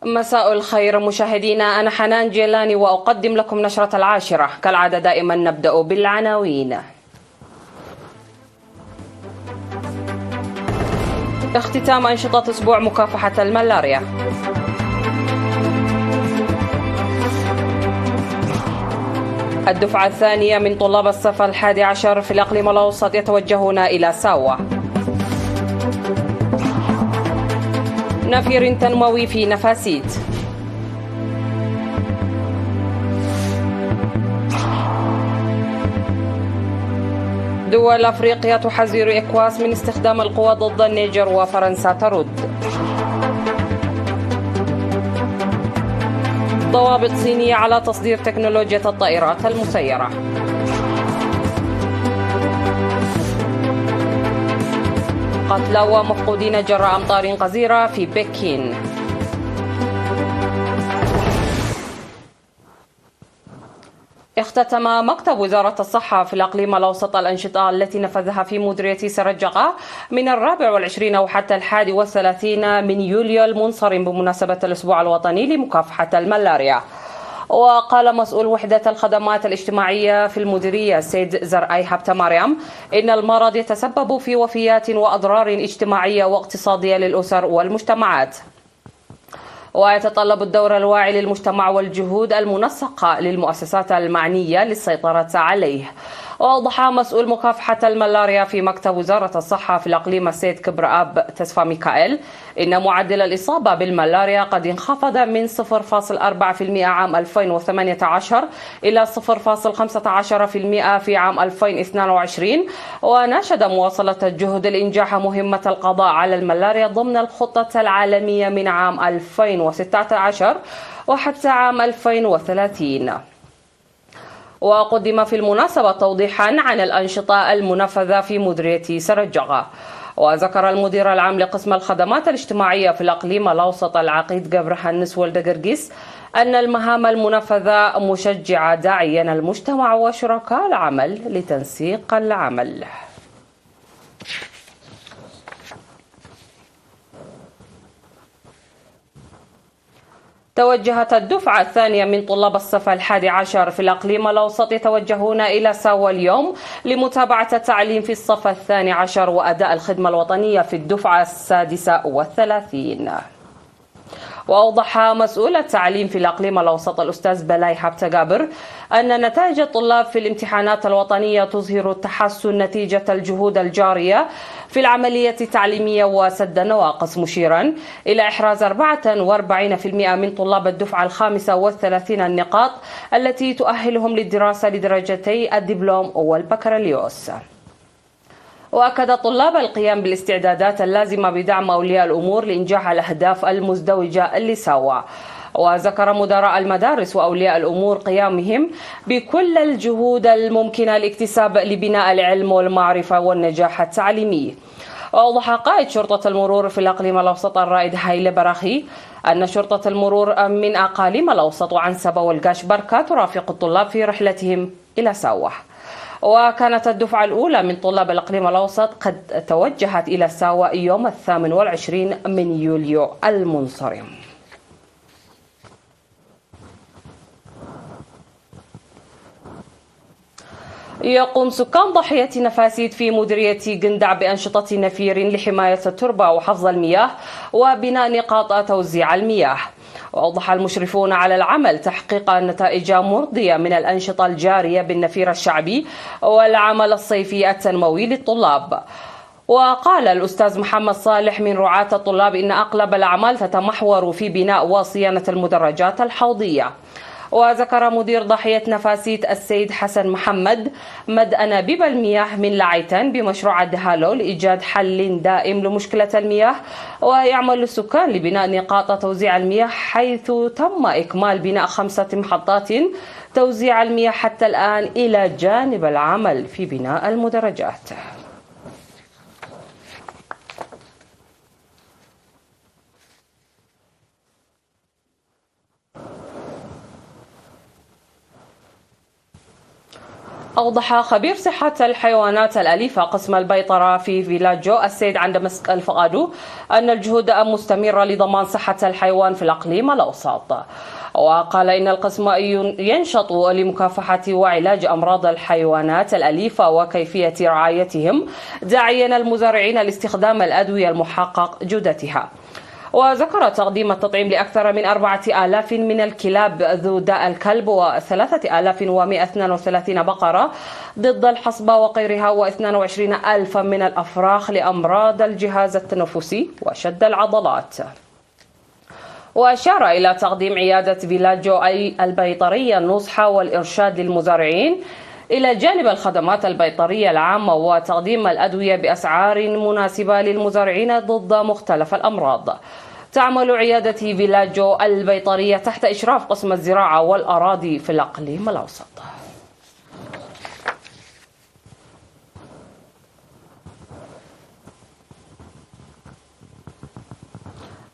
مساء الخير مشاهدينا، أنا حنان جيلاني وأقدم لكم نشرة 10. كالعادة دائما نبدأ بالعناوين. اختتام أنشطة أسبوع مكافحة الملاريا. الدفعة الثانية من طلاب الصف 11 في الإقليم الأوسط يتوجهون إلى ساوة. نفير تنموي في نفاسيت. دول أفريقيا تحذر إكواس من استخدام القوى ضد النيجر وفرنسا ترد. ضوابط صينية على تصدير تكنولوجيا الطائرات المسيرة. قتلى ومفقودين جراء أمطار غزيرة في بكين. اختتم مكتب وزارة الصحة في الإقليم الأوسط الأنشطة التي نفذها في مديرية سرجقة من 24 وحتى 31 من يوليو المنصرم بمناسبة الأسبوع الوطني لمكافحة الملاريا. وقال مسؤول وحدة الخدمات الاجتماعية في المديرية السيد زرعي هبت مريم إن المرض يتسبب في وفيات وأضرار اجتماعية واقتصادية للأسر والمجتمعات، ويتطلب الدور الواعي للمجتمع والجهود المنسقة للمؤسسات المعنية للسيطرة عليه. وأوضح مسؤول مكافحة الملاريا في مكتب وزارة الصحة في الإقليم السيد كبر آب تسفى ميكائيل إن معدل الإصابة بالملاريا قد انخفض من 0.4% عام 2018 إلى 0.15% في عام 2022، وناشد مواصلة الجهود لإنجاح مهمة القضاء على الملاريا ضمن الخطة العالمية من عام 2016 وحتى عام 2030. وقدم في المناسبة توضيحا عن الأنشطة المنفذة في مديرية سرجقة. وذكر المدير العام لقسم الخدمات الاجتماعية في الإقليم الأوسط العقيد جبرهنس والدقرقيس أن المهام المنفذة مشجعة داعيا المجتمع وشركاء العمل لتنسيق العمل. توجهت الدفعة الثانية من طلاب الصف 11 في الإقليم الأوسط يتوجهون إلى ساوة اليوم لمتابعة التعليم في الصف 12 وأداء الخدمة الوطنية في الدفعة 36. وأوضح مسؤول التعليم في الإقليم الأوسط الأستاذ بلاي حبت جابر أن نتائج الطلاب في الامتحانات الوطنية تظهر تحسن نتيجة الجهود الجارية في العملية التعليمية وسد النواقص، مشيرا إلى إحراز 44% من طلاب الدفعة 35 النقاط التي تؤهلهم للدراسة لدرجتي الدبلوم والبكالوريوس. وأكد طلاب القيام بالاستعدادات اللازمة بدعم أولياء الأمور لإنجاح الأهداف المزدوجة لساوة. وذكر مدراء المدارس وأولياء الأمور قيامهم بكل الجهود الممكنة لاكتساب لبناء العلم والمعرفة والنجاح التعليمي. وأوضح قائد شرطة المرور في الإقليم الأوسط الرائد هايلة براخي أن شرطة المرور من أقاليم الأوسط وعنسبة والقاش بركة ترافق الطلاب في رحلتهم إلى ساوة. وكانت الدفعة الأولى من طلاب الإقليم الأوسط قد توجهت إلى ساوة يوم 28 من يوليو المنصرم. يقوم سكان ضاحية نفاسيت في مديرية قندع بأنشطة نفير لحماية التربة وحفظ المياه وبناء نقاط توزيع المياه. وأوضح المشرفون على العمل تحقيق نتائج مرضية من الأنشطة الجارية بالنفير الشعبي والعمل الصيفي التنموي للطلاب. وقال الأستاذ محمد صالح من رعاة الطلاب إن أغلب الأعمال تتمحور في بناء وصيانة المدرجات الحوضية. وذكر مدير ضاحية نفاسيت السيد حسن محمد مد أنابيب المياه من لعيتان بمشروع الدهالو لإيجاد حل دائم لمشكلة المياه. ويعمل السكان لبناء نقاط توزيع المياه، حيث تم إكمال بناء 5 محطات توزيع المياه حتى الآن إلى جانب العمل في بناء المدرجات. أوضح خبير صحة الحيوانات الأليفة قسم البيطرة في فيلاجو السيد عندمسك الفقادو أن الجهود مستمرة لضمان صحة الحيوان في الإقليم الأوسط. وقال إن القسم ينشط لمكافحة وعلاج أمراض الحيوانات الأليفة وكيفية رعايتهم، داعيا المزارعين لاستخدام الأدوية المحقق جودتها. وذكر تقديم التطعيم لأكثر من 4000 من الكلاب ذو داء الكلب و3132 بقرة ضد الحصبة وغيرها و22 ألفا من الأفراخ لأمراض الجهاز التنفسي وشد العضلات. وأشار إلى تقديم عيادة فيلاجو البيطرية النصح والإرشاد للمزارعين إلى جانب الخدمات البيطرية العامة وتقديم الأدوية بأسعار مناسبة للمزارعين ضد مختلف الأمراض. تعمل عيادة فيلاجو البيطرية تحت إشراف قسم الزراعة والأراضي في الإقليم الأوسط.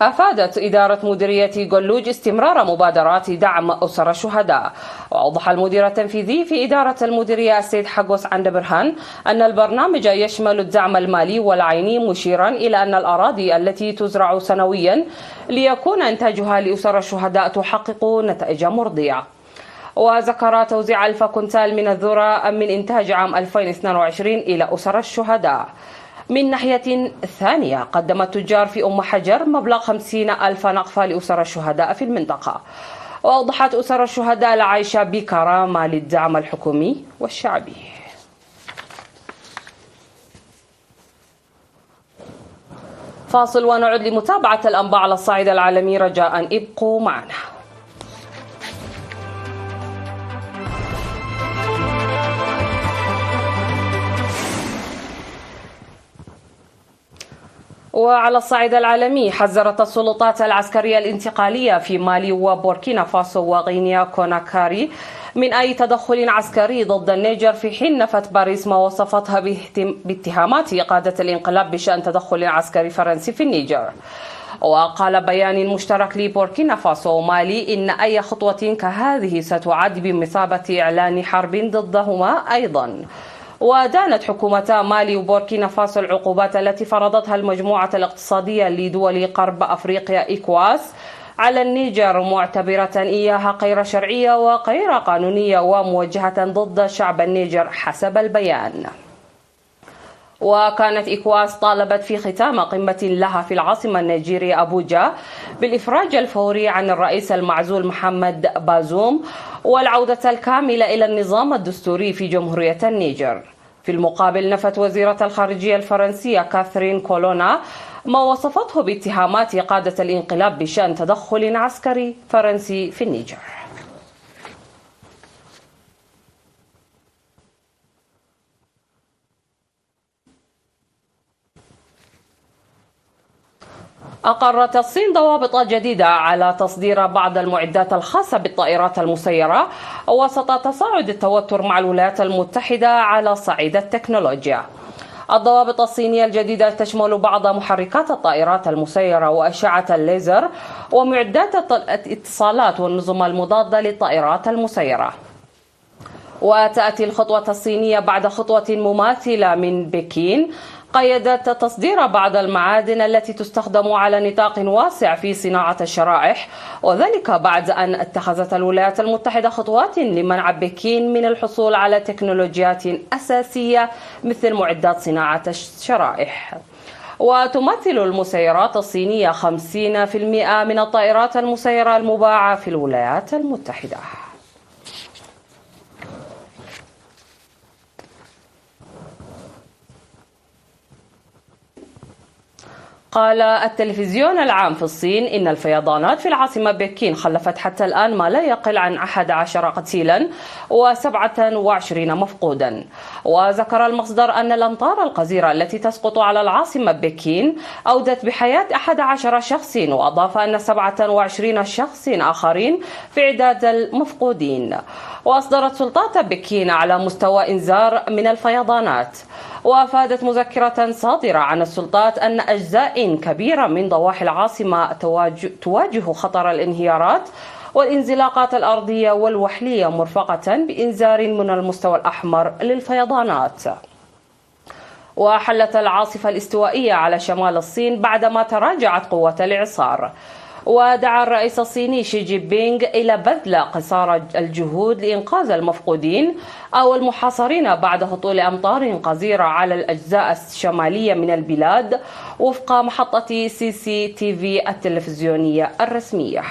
أفادت إدارة مديرية قلوج استمرار مبادرات دعم أسر الشهداء. وأوضح المدير التنفيذي في إدارة المديرية السيد حقوس عند برهان أن البرنامج يشمل الدعم المالي والعيني، مشيرا إلى أن الأراضي التي تزرع سنويا ليكون إنتاجها لأسر الشهداء تحقق نتائج مرضية. وذكر توزيع 1000 كنتال من الذرة من إنتاج عام 2022 إلى أسر الشهداء. من ناحية ثانية، قدم التجار في أم حجر مبلغ 50,000 نقفة لأسر الشهداء في المنطقة. وأوضحت أسر الشهداء العيش بكرامة للدعم الحكومي والشعبي. فاصل ونعود لمتابعة الأنباء على الصعيد العالمي، رجاء ابقوا معنا. وعلى الصعيد العالمي، حذرت السلطات العسكرية الانتقالية في مالي وبوركينا فاسو وغينيا كوناكاري من أي تدخل عسكري ضد النيجر، في حين نفت باريس ما وصفتها باتهامات قادة الانقلاب بشأن تدخل عسكري فرنسي في النيجر. وقال بيان مشترك لبوركينا فاسو ومالي إن أي خطوة كهذه ستعد بمثابة إعلان حرب ضدهما أيضا. ودانت حكومتا مالي وبوركينا فاسو العقوبات التي فرضتها المجموعة الاقتصادية لدول غرب أفريقيا إيكواس على النيجر، معتبرة إياها غير شرعية وغير قانونية وموجهة ضد شعب النيجر حسب البيان. وكانت إيكواس طالبت في ختام قمة لها في العاصمة النيجيرية أبوجا بالإفراج الفوري عن الرئيس المعزول محمد بازوم والعودة الكاملة إلى النظام الدستوري في جمهورية النيجر. في المقابل، نفت وزيرة الخارجية الفرنسية كاثرين كولونا ما وصفته باتهامات قادة الانقلاب بشأن تدخل عسكري فرنسي في النيجر. أقرت الصين ضوابط جديدة على تصدير بعض المعدات الخاصة بالطائرات المسيرة وسط تصاعد التوتر مع الولايات المتحدة على صعيد التكنولوجيا. الضوابط الصينية الجديدة تشمل بعض محركات الطائرات المسيرة وأشعة الليزر ومعدات الاتصالات والنظم المضادة للطائرات المسيرة. وتأتي الخطوة الصينية بعد خطوة مماثلة من بكين قيدت تصدير بعض المعادن التي تستخدم على نطاق واسع في صناعة الشرائح، وذلك بعد أن اتخذت الولايات المتحدة خطوات لمنع بكين من الحصول على تكنولوجيات أساسية مثل معدات صناعة الشرائح. وتمثل المسيرات الصينية 50% من الطائرات المسيرة المباعة في الولايات المتحدة. قال التلفزيون العام في الصين إن الفيضانات في العاصمة بكين خلفت حتى الآن ما لا يقل عن 11 قتيلا و27 مفقودا. وذكر المصدر أن الأمطار الغزيرة التي تسقط على العاصمة بكين أودت بحياة 11 شخص، وأضاف أن 27 شخص آخرين في عداد المفقودين. وأصدرت سلطات بكين على مستوى إنذار من الفيضانات. وأفادت مذكرة صادرة عن السلطات أن أجزاء كبيرة من ضواحي العاصمة تواجه خطر الانهيارات والانزلاقات الأرضية والوحلية، مرفقة بإنذار من المستوى الأحمر للفيضانات. وحلت العاصفة الاستوائية على شمال الصين بعدما تراجعت قوة الإعصار. ودعا الرئيس الصيني شي جين بينغ إلى بذل قصارى الجهود لإنقاذ المفقودين أو المحاصرين بعد هطول أمطار غزيرة على الأجزاء الشمالية من البلاد، وفق محطة CCTV التلفزيونية الرسمية.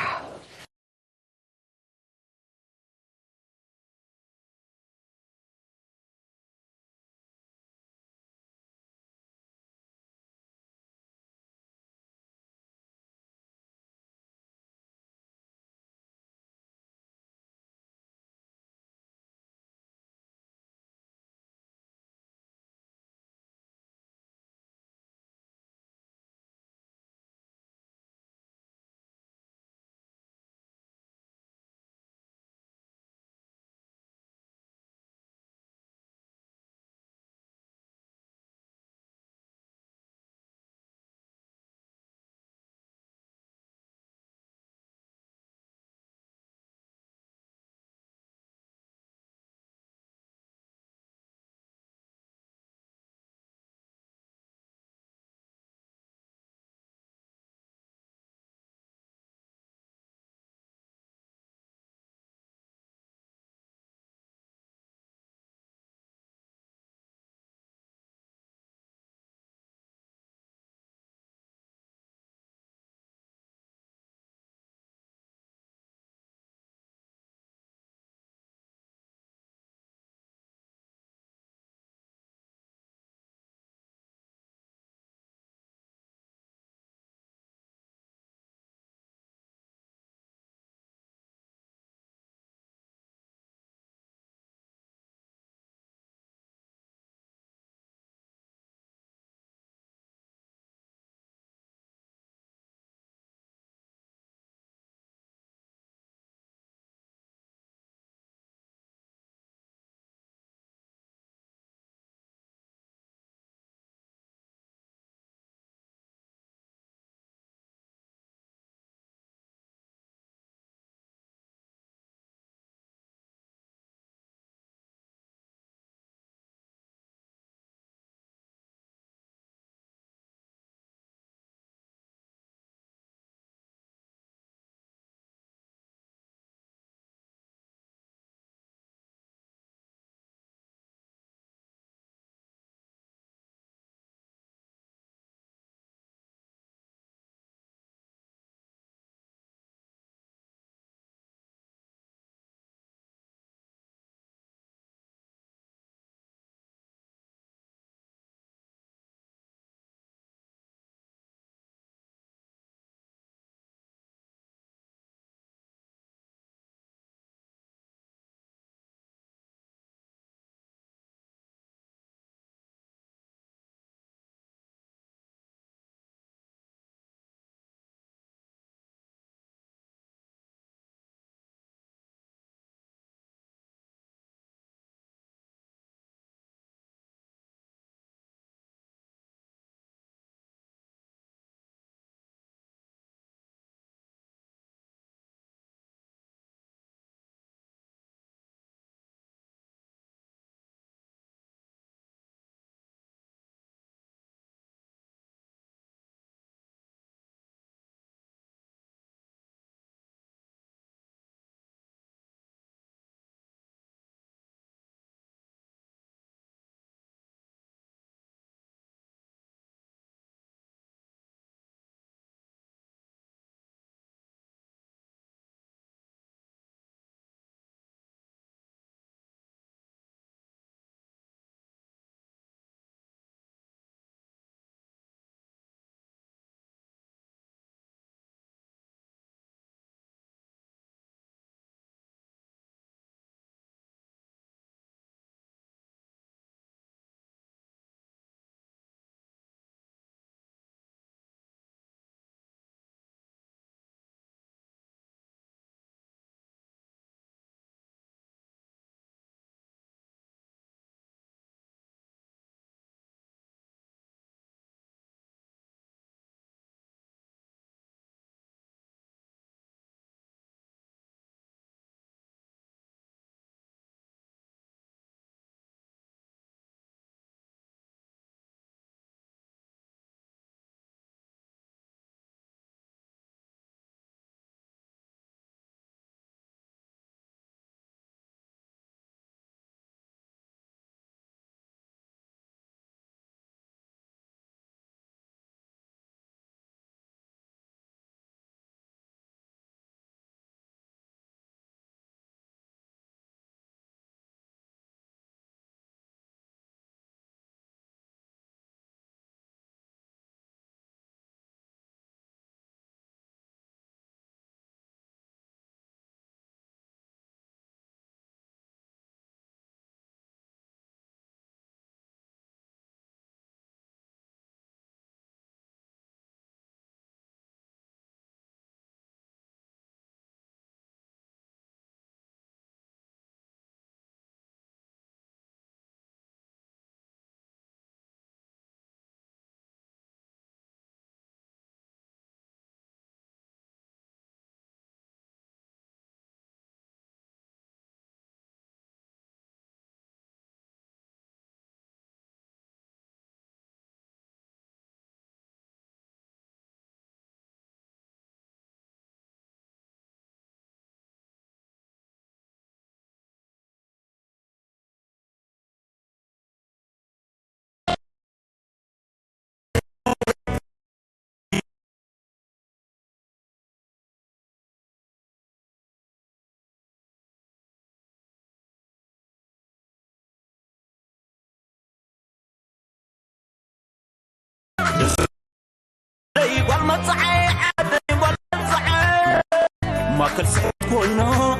ما كل سحت كوينا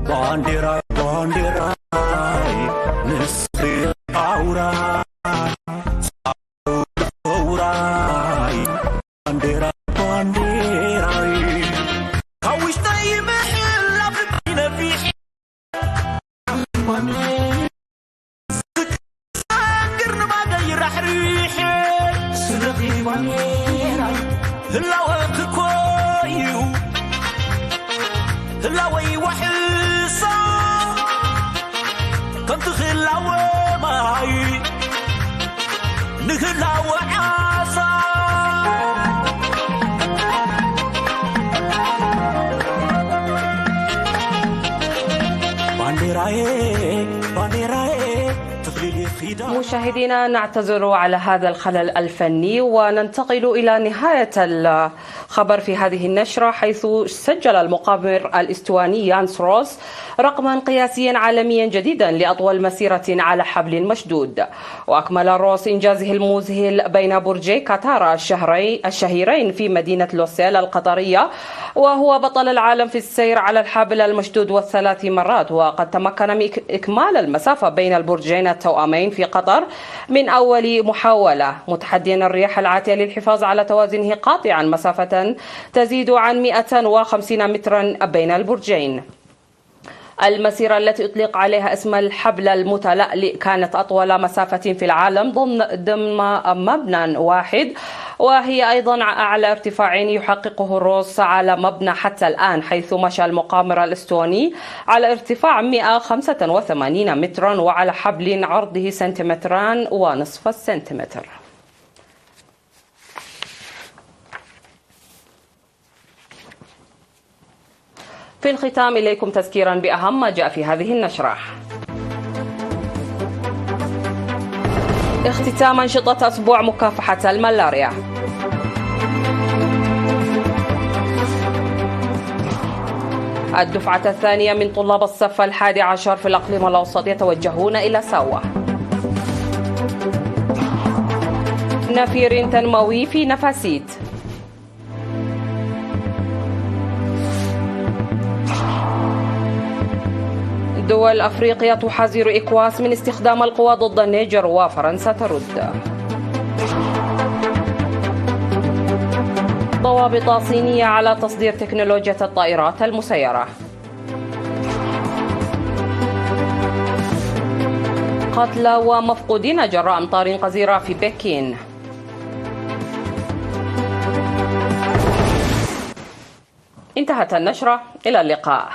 بانديرا بانديرا نسري أورا أورا بانديرا بانديرا كويش طيب حلا بينا في سكرنا ما غير حريحي سلقي بانديرا هلا وقت كويو هلاوي وحصة كنت خلاوي معي نخلاوي عصا بانديراي بانديراي مشاهدينا نعتذر على هذا الخلل الفني وننتقل إلى نهاية الخبر في هذه النشرة، حيث سجل المقامر الاستواني يانس روس رقما قياسيا عالميا جديدا لأطول مسيرة على حبل مشدود. وأكمل روس إنجازه المذهل بين برجي قطار الشهيرين في مدينة لوسيل القطرية، وهو بطل العالم في السير على الحبل المشدود والثلاث مرات. وقد تمكن من إكمال المسافة بين البرجين التوأمين في قطر من أول محاولة، متحديا الرياح العاتية للحفاظ على توازنه قاطعا مسافة تزيد عن 150 مترا بين البرجين. المسيرة التي أطلق عليها اسم الحبل المتلألئ كانت أطول مسافة في العالم ضمن مبنى واحد، وهي أيضا أعلى ارتفاع يحققه روس على مبنى حتى الآن، حيث مشى المقامر الإستوني على ارتفاع 185 مترا وعلى حبل عرضه سنتيمتران ونصف السنتيمتر. في الختام إليكم تذكيرا بأهم ما جاء في هذه النشرة. اختتام أنشطة أسبوع مكافحة الملاريا. الدفعة الثانية من طلاب الصف 11 في الإقليم الأوسط يتوجهون إلى سوا. نفير تنموي في نفاسيت. دول أفريقيا تحذر إكواس من استخدام القوى ضد النيجر وفرنسا ترد. ضوابط صينية على تصدير تكنولوجيا الطائرات المسيرة. قتلى ومفقودين جراء أمطار غزيرة في بكين. انتهت النشرة، إلى اللقاء.